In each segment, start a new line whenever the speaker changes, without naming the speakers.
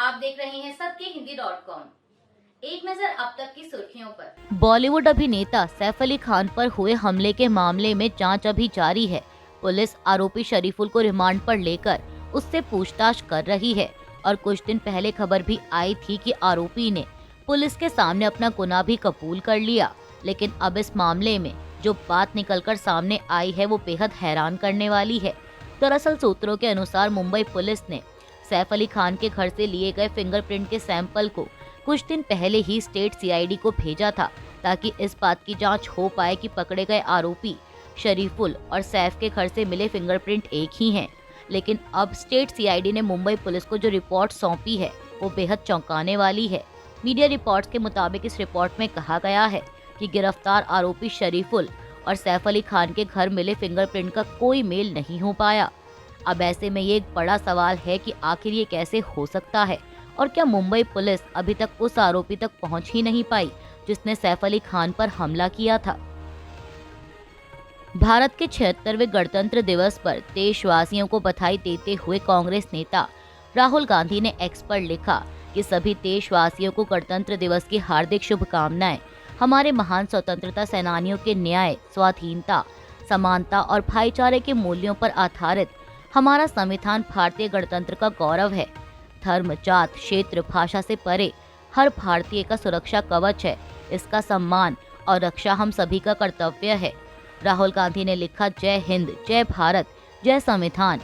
आप देख रहे हैं सत्यहिंदी.com। एक नजर अब तक की सुर्खियों पर।
बॉलीवुड अभिनेता सैफ अली खान पर हुए हमले के मामले में जांच अभी जारी है। पुलिस आरोपी शरीफुल को रिमांड पर लेकर उससे पूछताछ कर रही है और कुछ दिन पहले खबर भी आई थी कि आरोपी ने पुलिस के सामने अपना गुनाह भी कबूल कर लिया। लेकिन अब इस मामले में जो बात निकलकर सामने आई है वो बेहद हैरान करने वाली है। दरअसल सूत्रों के अनुसार मुंबई पुलिस ने सैफ अली खान के घर से लिए गए फिंगरप्रिंट के सैंपल को कुछ दिन पहले ही स्टेट सीआईडी को भेजा था, ताकि इस बात की जांच हो पाए कि पकड़े गए आरोपी शरीफुल और सैफ के घर से मिले फिंगरप्रिंट एक ही हैं। लेकिन अब स्टेट सीआईडी ने मुंबई पुलिस को जो रिपोर्ट सौंपी है वो बेहद चौंकाने वाली है। मीडिया रिपोर्ट्स के मुताबिक इस रिपोर्ट में कहा गया है कि गिरफ्तार आरोपी शरीफुल और सैफ अली खान के घर मिले फिंगरप्रिंट का कोई मेल नहीं हो पाया। अब ऐसे में ये एक बड़ा सवाल है कि आखिर ये कैसे हो सकता है और क्या मुंबई पुलिस अभी तक उस आरोपी तक पहुंच ही नहीं पाई जिसने सैफ अली खान पर हमला किया था। भारत के 76वें गणतंत्र दिवस पर देशवासियों को बधाई देते हुए कांग्रेस नेता राहुल गांधी ने एक्स पर लिखा कि सभी देशवासियों को गणतंत्र दिवस की हार्दिक शुभकामनाएं। हमारे महान स्वतंत्रता सेनानियों के न्याय, स्वाधीनता, समानता और भाईचारे के मूल्यों पर आधारित हमारा संविधान भारतीय गणतंत्र का गौरव है। धर्म, जात, क्षेत्र, भाषा से परे हर भारतीय का सुरक्षा कवच है। इसका सम्मान और रक्षा हम सभी का कर्तव्य है। राहुल गांधी ने लिखा, जय हिंद, जय भारत, जय संविधान।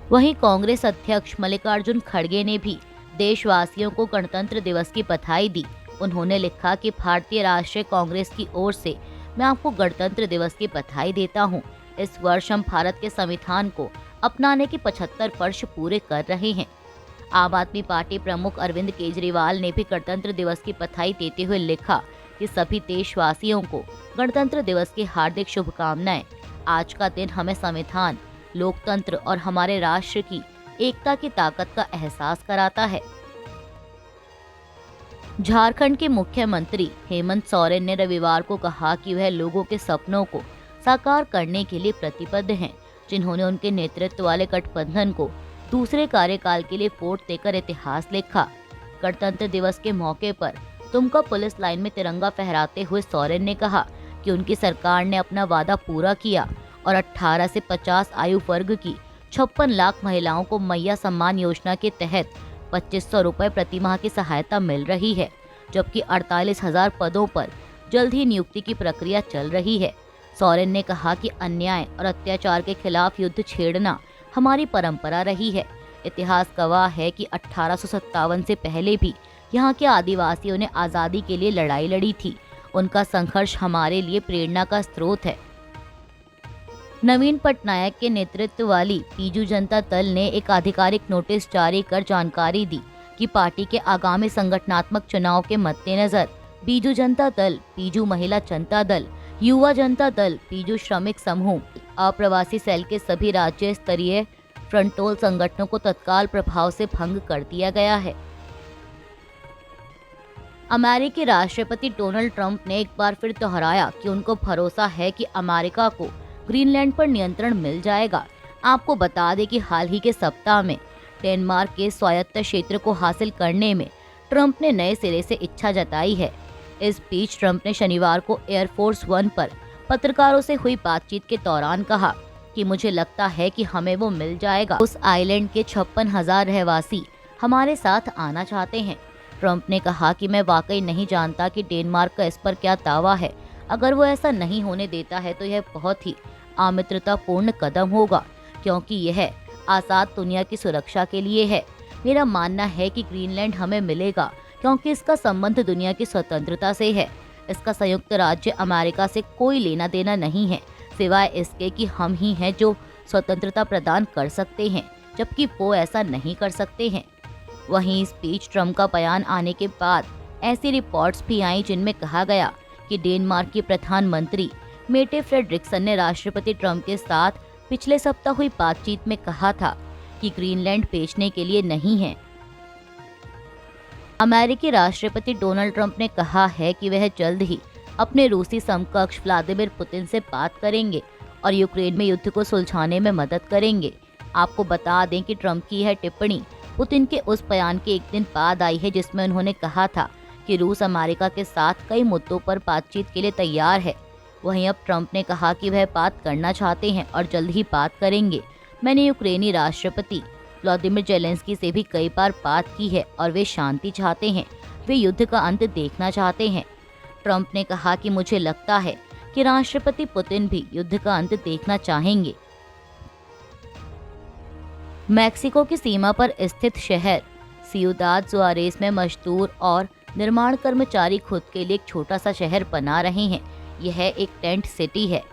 वहीं कांग्रेस अध्यक्ष मल्लिकार्जुन खड़गे ने भी देशवासियों को गणतंत्र दिवस की बधाई दी। उन्होंने लिखा कि भारतीय राष्ट्रीय कांग्रेस की ओर से मैं आपको गणतंत्र दिवस की बधाई देता हूं। इस वर्ष हम भारत के संविधान को अपनाने के 75 वर्ष पूरे कर रहे हैं। आम आदमी पार्टी प्रमुख अरविंद केजरीवाल ने भी गणतंत्र दिवस की बधाई देते हुए लिखा कि सभी देशवासियों को गणतंत्र दिवस की हार्दिक शुभकामनाएं। आज का दिन हमें संविधान, लोकतंत्र और हमारे राष्ट्र की एकता की ताकत का एहसास कराता है। झारखंड के मुख्यमंत्री हेमंत सोरेन ने रविवार को कहा कि वह लोगों के सपनों को साकार करने के लिए प्रतिबद्ध हैं, जिन्होंने उनके नेतृत्व वाले गठबंधन को दूसरे कार्यकाल के लिए वोट देकर इतिहास लिखा। गणतंत्र दिवस के मौके पर दुमका पुलिस लाइन में तिरंगा फहराते हुए सोरेन ने कहा कि उनकी सरकार ने अपना वादा पूरा किया और 18 से 50 आयु वर्ग की 56 लाख महिलाओं को मैया सम्मान योजना के तहत 2500 रुपए प्रति माह की सहायता मिल रही है, जबकि 48,000 पदों पर जल्द ही नियुक्ति की प्रक्रिया चल रही है। सोरेन ने कहा कि अन्याय और अत्याचार के खिलाफ युद्ध छेड़ना हमारी परंपरा रही है। इतिहास गवाह है कि 1857 से पहले भी यहाँ के आदिवासियों ने आज़ादी के लिए लड़ाई लड़ी थी। उनका संघर्ष हमारे लिए प्रेरणा का स्रोत है। नवीन पटनायक के नेतृत्व वाली बीजू जनता दल ने एक आधिकारिक नोटिस जारी कर जानकारी दी कि पार्टी के आगामी संगठनात्मक चुनाव के मद्देनजर बीजू जनता दल, बीजू महिला जनता दल, युवा जनता दल, बीजू श्रमिक समूह, अप्रवासी सेल के सभी राज्य स्तरीय फ्रंटोल संगठनों को तत्काल प्रभाव से भंग कर दिया गया है। अमेरिकी राष्ट्रपति डोनाल्ड ट्रंप ने एक बार फिर दोहराया कि उनको भरोसा है कि अमेरिका को ग्रीनलैंड पर नियंत्रण मिल जाएगा। आपको बता दें कि हाल ही के सप्ताह में डेनमार्क के स्वायत्त क्षेत्र को हासिल करने में ट्रंप ने नए सिरे से इच्छा जताई है। इस बीच ट्रंप ने शनिवार को एयरफोर्स वन पर पत्रकारों से हुई बातचीत के दौरान कहा कि मुझे लगता है कि हमें वो मिल जाएगा। उस आइलैंड के 56,000 रहवासी हमारे साथ आना चाहते हैं। ट्रंप ने कहा कि मैं वाकई नहीं जानता कि डेनमार्क का इस पर क्या दावा है। अगर वो ऐसा नहीं होने देता है तो यह बहुत ही अमित्रतापूर्ण कदम होगा, क्योंकि यह आजाद दुनिया की सुरक्षा के लिए है। मेरा मानना है कि ग्रीनलैंड हमें मिलेगा क्योंकि इसका संबंध दुनिया की स्वतंत्रता से है। इसका संयुक्त राज्य अमेरिका से कोई लेना देना नहीं है, सिवाय इसके कि हम ही हैं जो स्वतंत्रता प्रदान कर सकते हैं, जबकि वो ऐसा नहीं कर सकते हैं। वहीं इस बीच ट्रंप का बयान आने के बाद ऐसी रिपोर्ट्स भी आई जिनमें कहा गया कि डेनमार्क की प्रधानमंत्री मेटे फ्रेडरिक्सन ने राष्ट्रपति ट्रंप के साथ पिछले सप्ताह हुई बातचीत में कहा था कि ग्रीनलैंड बेचने के लिए नहीं है। अमेरिकी राष्ट्रपति डोनाल्ड ट्रंप ने कहा है कि वह जल्द ही अपने रूसी समकक्ष व्लादिमीर पुतिन से बात करेंगे और यूक्रेन में युद्ध को सुलझाने में मदद करेंगे। आपको बता दें कि ट्रंप की यह टिप्पणी पुतिन के उस बयान के एक दिन बाद आई है जिसमें उन्होंने कहा था कि रूस अमेरिका के साथ कई मुद्दों पर बातचीत के लिए तैयार है। वहीं अब ट्रंप ने कहा कि वह बात करना चाहते हैं और जल्द ही बात करेंगे। मैंने यूक्रेनी राष्ट्रपति व्लादिमीर जेलेंस्की से भी कई बार बात की है और वे शांति चाहते हैं, वे युद्ध का अंत देखना चाहते हैं। ट्रंप ने कहा कि मुझे लगता है कि राष्ट्रपति पुतिन भी युद्ध का अंत देखना चाहेंगे। मैक्सिको की सीमा पर स्थित शहर सियुदाद जुआरेस में मजदूर और निर्माण कर्मचारी खुद के लिए एक छोटा सा शहर बना रहे हैं। यह एक टेंट सिटी है।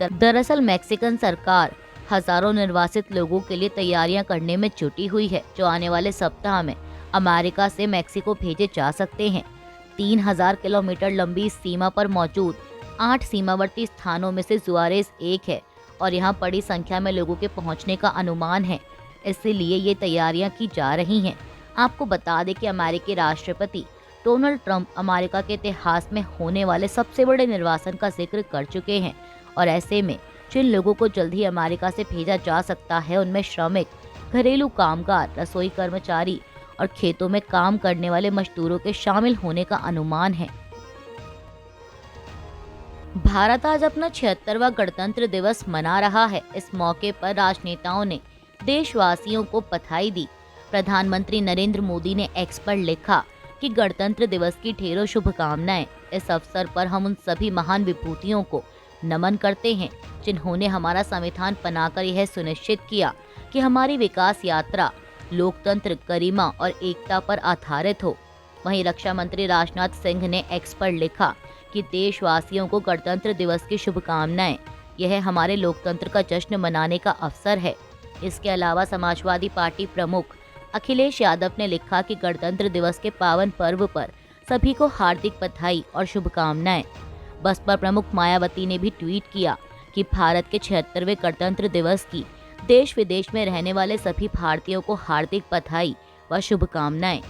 दरअसल मैक्सिकन सरकार हजारों निर्वासित लोगों के लिए तैयारियां करने में जुटी हुई है, जो आने वाले सप्ताह में अमेरिका से मैक्सिको भेजे जा सकते हैं। 3000 किलोमीटर लंबी इस सीमा पर मौजूद 8 सीमावर्ती स्थानों में से जुआरेस एक है और यहाँ बड़ी संख्या में लोगों के पहुँचने का अनुमान है, इसलिए ये तैयारियां की जा रही हैं। आपको बता दें कि अमेरिकी राष्ट्रपति डोनाल्ड ट्रंप अमेरिका के इतिहास में होने वाले सबसे बड़े निर्वासन का जिक्र कर चुके हैं और ऐसे में जिन लोगों को जल्द ही अमेरिका से भेजा जा सकता है उनमें श्रमिक, घरेलू कामगार, रसोई कर्मचारी और खेतों में काम करने वाले मजदूरों के शामिल होने का अनुमान है। भारत आज अपना 76वां गणतंत्र दिवस मना रहा है। इस मौके पर राजनेताओं ने देशवासियों को बधाई दी। प्रधानमंत्री नरेंद्र मोदी ने एक्स पर लिखा कि गणतंत्र दिवस की ढेरों शुभकामनाएं। इस अवसर पर हम उन सभी महान विभूतियों को नमन करते हैं जिन्होंने हमारा संविधान बनाकर यह सुनिश्चित किया कि हमारी विकास यात्रा लोकतंत्र, गरिमा और एकता पर आधारित हो। वहीं रक्षा मंत्री राजनाथ सिंह ने एक्स पर लिखा कि देशवासियों को गणतंत्र दिवस की शुभकामनाएं। यह हमारे लोकतंत्र का जश्न मनाने का अवसर है। इसके अलावा समाजवादी पार्टी प्रमुख अखिलेश यादव ने लिखा कि गणतंत्र दिवस के पावन पर्व पर सभी को हार्दिक बधाई और शुभकामनाएं। बसपा प्रमुख मायावती ने भी ट्वीट किया कि भारत के 76वें गणतंत्र दिवस की देश विदेश में रहने वाले सभी भारतीयों को हार्दिक बधाई व शुभकामनाएं।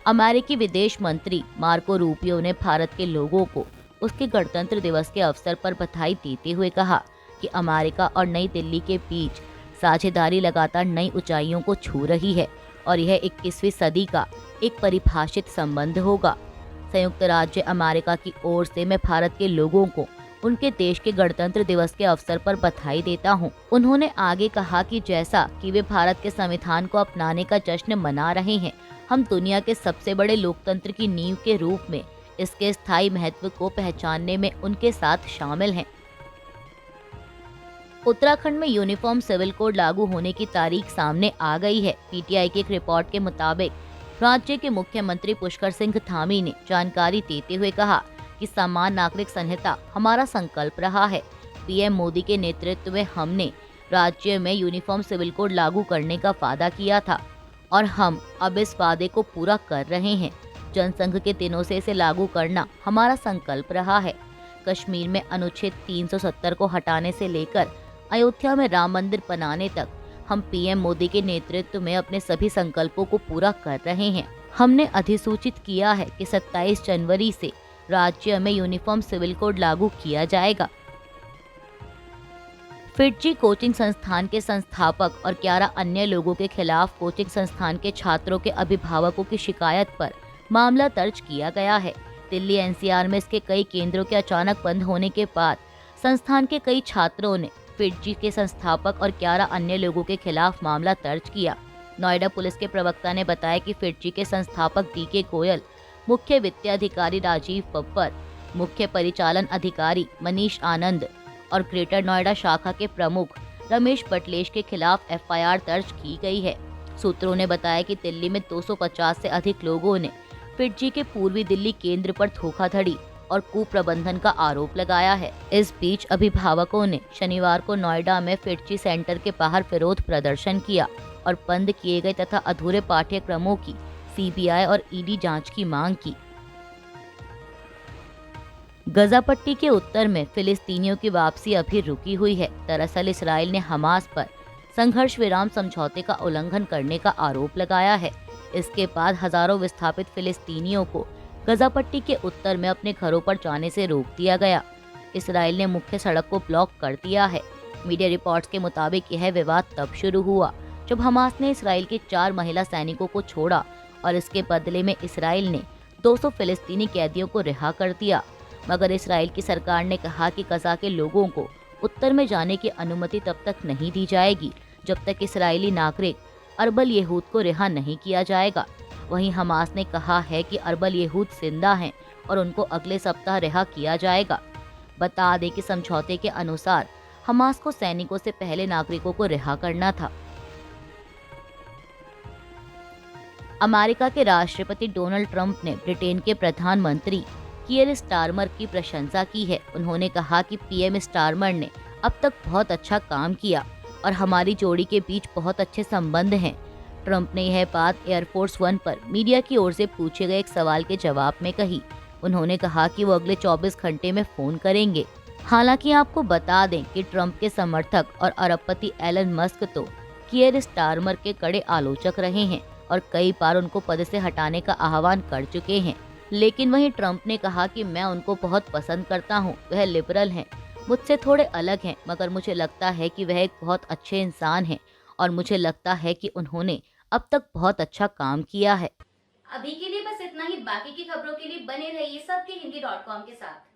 अमेरिकी विदेश मंत्री मार्को रूबियो ने भारत के लोगों को उसके गणतंत्र दिवस के अवसर पर बधाई देते हुए कहा कि अमेरिका और नई दिल्ली के बीच साझेदारी लगातार नई ऊंचाइयों को छू रही है और यह 21वीं सदी का एक परिभाषित संबंध होगा। संयुक्त राज्य अमेरिका की ओर से मैं भारत के लोगों को उनके देश के गणतंत्र दिवस के अवसर पर बधाई देता हूं। उन्होंने आगे कहा कि जैसा कि वे भारत के संविधान को अपनाने का जश्न मना रहे हैं, हम दुनिया के सबसे बड़े लोकतंत्र की नींव के रूप में इसके स्थायी महत्व को पहचानने में उनके साथ शामिल हैं। उत्तराखंड में यूनिफॉर्म सिविल कोड लागू होने की तारीख सामने आ गई है। पीटीआई की एक रिपोर्ट के मुताबिक राज्य के मुख्यमंत्री पुष्कर सिंह धामी ने जानकारी देते हुए कहा कि समान नागरिक संहिता हमारा संकल्प रहा है। पीएम मोदी के नेतृत्व में हमने राज्य में यूनिफॉर्म सिविल कोड लागू करने का वादा किया था और हम अब इस वादे को पूरा कर रहे हैं। जनसंघ के दिनों से इसे लागू करना हमारा संकल्प रहा है। कश्मीर में अनुच्छेद 370 को हटाने से लेकर अयोध्या में राम मंदिर बनाने तक हम पीएम मोदी के नेतृत्व में अपने सभी संकल्पों को पूरा कर रहे हैं। हमने अधिसूचित किया है कि 27 जनवरी से राज्य में यूनिफॉर्म सिविल कोड लागू किया जाएगा। फिटजी कोचिंग संस्थान के संस्थापक और 11 अन्य लोगों के खिलाफ कोचिंग संस्थान के छात्रों के अभिभावकों की शिकायत पर मामला दर्ज किया गया है। दिल्ली एनसीआर में इसके कई केंद्रों के अचानक बंद होने के बाद संस्थान के कई छात्रों ने फिटजी के संस्थापक और 11 अन्य लोगों के खिलाफ मामला दर्ज किया। नोएडा पुलिस के प्रवक्ता ने बताया कि फिटजी के संस्थापक डीके गोयल, मुख्य वित्तीय अधिकारी राजीव बब्बर, मुख्य परिचालन अधिकारी मनीष आनंद और ग्रेटर नोएडा शाखा के प्रमुख रमेश बटलेश के खिलाफ एफआईआर दर्ज की गई है। सूत्रों ने बताया कि दिल्ली में 250 से अधिक लोगों ने फिटजी के पूर्वी दिल्ली केंद्र पर धोखाधड़ी और कुप्रबंधन का आरोप लगाया है। इस बीच अभिभावकों ने शनिवार को नोएडा में फिटजी सेंटर के बाहर विरोध प्रदर्शन किया और बंद किए गए तथा अधूरे पाठ्यक्रमों की सीबीआई और ईडी जांच की मांग की। गजा पट्टी के उत्तर में फिलिस्तीनियों की वापसी अभी रुकी हुई है। दरअसल इसराइल ने हमास पर संघर्ष विराम समझौते का उल्लंघन करने का आरोप लगाया है। इसके बाद हजारों विस्थापित फिलिस्तीनियों को गजा पट्टी के उत्तर में अपने घरों पर जाने से रोक दिया गया। इसराइल ने मुख्य सड़क को ब्लॉक कर दिया है। मीडिया रिपोर्ट्स के मुताबिक यह विवाद तब शुरू हुआ जब हमास ने इसराइल के 4 महिला सैनिकों को छोड़ा और इसके बदले में इसराइल ने 200 फिलिस्तीनी कैदियों को रिहा कर दिया। मगर इसराइल की सरकार ने कहा कि गजा के लोगों को उत्तर में जाने की अनुमति तब तक नहीं दी जाएगी जब तक इसराइली नागरिक अरबल यहूद को रिहा नहीं किया जाएगा। वहीं हमास ने कहा है कि अरबल यहूद जिंदा हैं और उनको अगले सप्ताह रिहा किया जाएगा। बता दें कि समझौते के अनुसार हमास को सैनिकों से पहले नागरिकों को रिहा करना था। अमेरिका के राष्ट्रपति डोनाल्ड ट्रंप ने ब्रिटेन के प्रधानमंत्री कियर स्टारमर की प्रशंसा की है। उन्होंने कहा कि पीएम स्टारमर ने अब तक बहुत अच्छा काम किया और हमारी जोड़ी के बीच बहुत अच्छे संबंध हैं। ट्रंप ने यह बात एयरफोर्स वन पर मीडिया की ओर से पूछे गए एक सवाल के जवाब में कही। उन्होंने कहा कि वो अगले 24 घंटे में फोन करेंगे। हालांकि आपको बता दें कि ट्रंप के समर्थक और अरबपति एलन मस्क तो कियर स्टारमर के कड़े आलोचक रहे हैं और कई बार उनको पद से हटाने का आह्वान कर चुके हैं। लेकिन वहीं ट्रंप ने कहा कि मैं उनको बहुत पसंद करता हूं, वह लिबरल हैं, मुझसे थोड़े अलग हैं, मगर मुझे लगता है कि वह एक बहुत अच्छे इंसान हैं और मुझे लगता है कि उन्होंने अब तक बहुत अच्छा काम किया है।
अभी के लिए बस इतना ही। बाकी की खबरों के लिए बने रहिए सबके हिंदी.com के साथ।